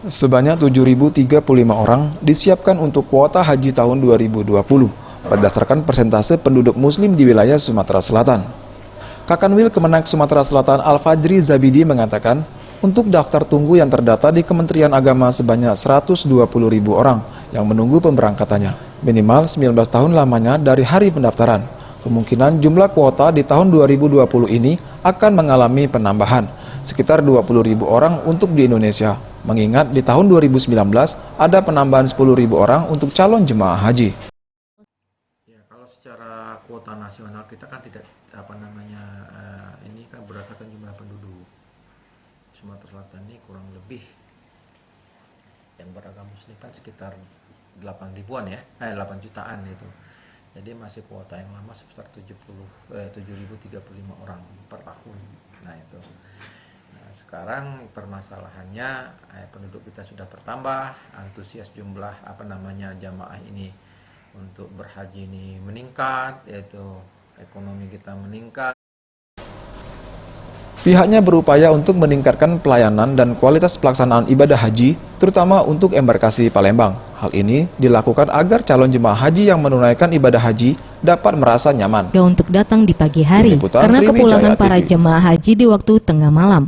Sebanyak 7.035 orang disiapkan untuk kuota haji tahun 2020 berdasarkan persentase penduduk muslim di wilayah Sumatera Selatan. Kakanwil Kemenak Sumatera Selatan Al-Fajri Zabidi mengatakan, untuk daftar tunggu yang terdata di Kementerian Agama sebanyak 120.000 orang yang menunggu pemberangkatannya, minimal 19 tahun lamanya dari hari pendaftaran. Kemungkinan jumlah kuota di tahun 2020 ini akan mengalami penambahan, sekitar 20.000 orang untuk di Indonesia, mengingat di tahun 2019 ada penambahan 10.000 orang untuk calon jemaah haji. Ya, kalau secara kuota nasional kita kan tidak ini kan berdasarkan jumlah penduduk. Sumatera Selatan ini kurang lebih yang beragama muslim kan sekitar 8 ribuan ya, 8 jutaan itu. Jadi masih kuota yang lama sebesar 7.035 orang per tahun. Nah itu. Nah, sekarang permasalahannya penduduk kita sudah bertambah, antusias jumlah jamaah ini untuk berhaji ini meningkat, yaitu ekonomi kita meningkat. Pihaknya berupaya untuk meningkatkan pelayanan dan kualitas pelaksanaan ibadah haji, terutama untuk embarkasi Palembang. Hal ini dilakukan agar calon jemaah haji yang menunaikan ibadah haji dapat merasa nyaman. Untuk datang di pagi hari, karena kepulangan para jemaah haji di waktu tengah malam.